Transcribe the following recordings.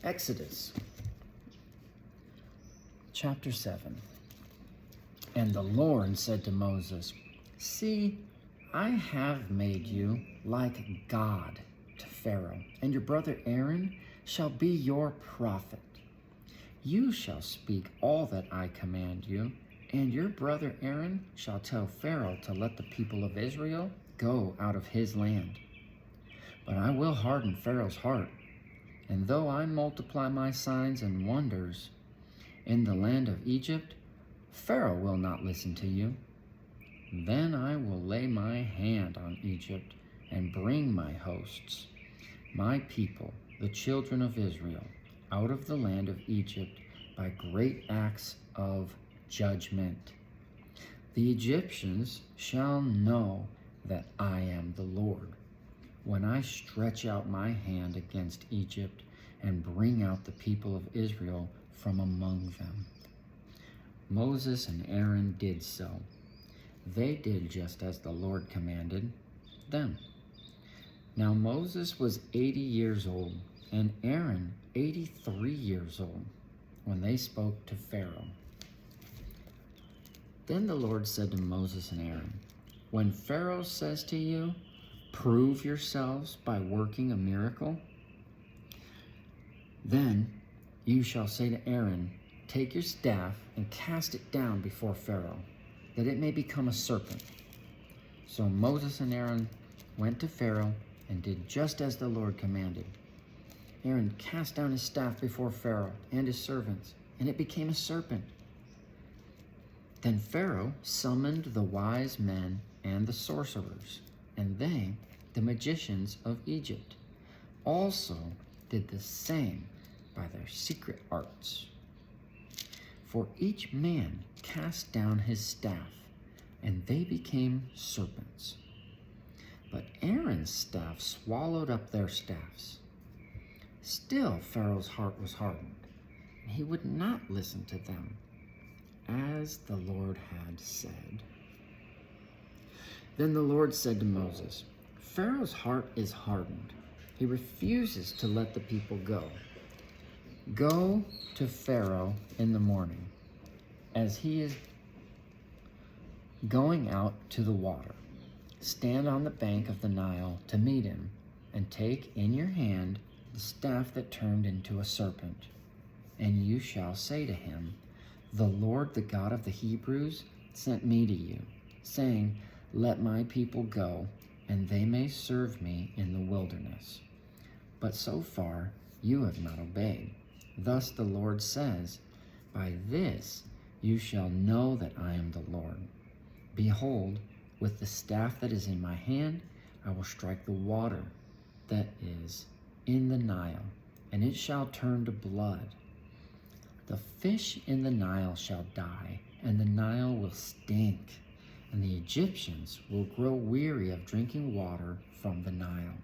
Exodus chapter 7. And the Lord said to Moses, "See, I have made you like God to Pharaoh, and your brother Aaron shall be your prophet. You shall speak all that I command you, and your brother Aaron shall tell Pharaoh to let the people of Israel go out of his land. But I will harden Pharaoh's heart, and though I multiply my signs and wonders in the land of Egypt, Pharaoh will not listen to you. Then I will lay my hand on Egypt and bring my hosts, my people, the children of Israel, out of the land of Egypt by great acts of judgment. The Egyptians shall know that I am the Lord, when I stretch out my hand against Egypt and bring out the people of Israel from among them." Moses and Aaron did so. They did just as the Lord commanded them. Now Moses was 80 years old, and Aaron 83 years old, when they spoke to Pharaoh. Then the Lord said to Moses and Aaron, "When Pharaoh says to you, 'Prove yourselves by working a miracle,' then you shall say to Aaron, 'Take your staff and cast it down before Pharaoh, that it may become a serpent.'" So Moses and Aaron went to Pharaoh and did just as the Lord commanded. Aaron cast down his staff before Pharaoh and his servants, and it became a serpent. Then Pharaoh summoned the wise men and the sorcerers, and they, the magicians of Egypt, also did the same by their secret arts. For each man cast down his staff, and they became serpents. But Aaron's staff swallowed up their staffs. Still Pharaoh's heart was hardened, and he would not listen to them, as the Lord had said. Then the Lord said to Moses, "Pharaoh's heart is hardened. He refuses to let the people go. Go to Pharaoh in the morning, as he is going out to the water. Stand on the bank of the Nile to meet him, and take in your hand the staff that turned into a serpent. And you shall say to him, 'The Lord, the God of the Hebrews, sent me to you, saying, Let my people go, and they may serve me in the wilderness. But so far you have not obeyed. Thus the Lord says, By this you shall know that I am the Lord. Behold, with the staff that is in my hand, I will strike the water that is in the Nile, and it shall turn to blood. The fish in the Nile shall die, and the Nile will stink, and the Egyptians will grow weary of drinking water from the Nile."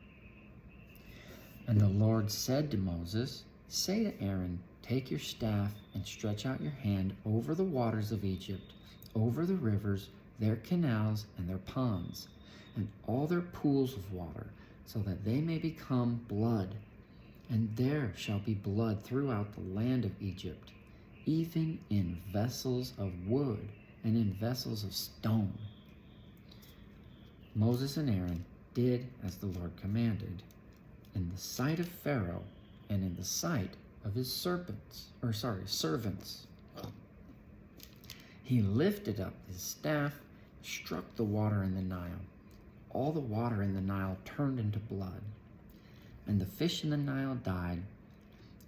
And the Lord said to Moses, "Say to Aaron, take your staff and stretch out your hand over the waters of Egypt, over the rivers, their canals, and their ponds, and all their pools of water, so that they may become blood. And there shall be blood throughout the land of Egypt, even in vessels of wood and in vessels of stone." Moses and Aaron did as the Lord commanded, in the sight of Pharaoh and in the sight of his servants. He lifted up his staff, struck the water in the Nile. All the water in the Nile turned into blood, and the fish in the Nile died,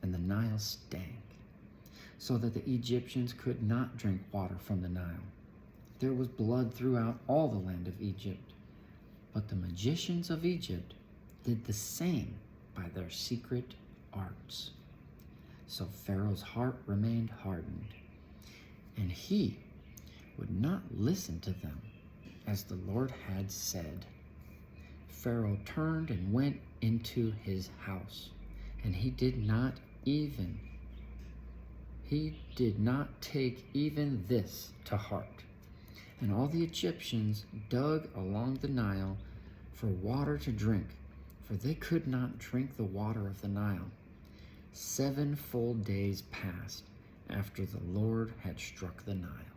and the Nile stank, so that the Egyptians could not drink water from the Nile. There was blood throughout all the land of Egypt. But the magicians of Egypt did the same by their secret arts. So Pharaoh's heart remained hardened, and he would not listen to them, as the Lord had said. Pharaoh turned and went into his house, and he did not take even this to heart. And all the Egyptians dug along the Nile for water to drink, for they could not drink the water of the Nile. 7 full days passed after the Lord had struck the Nile.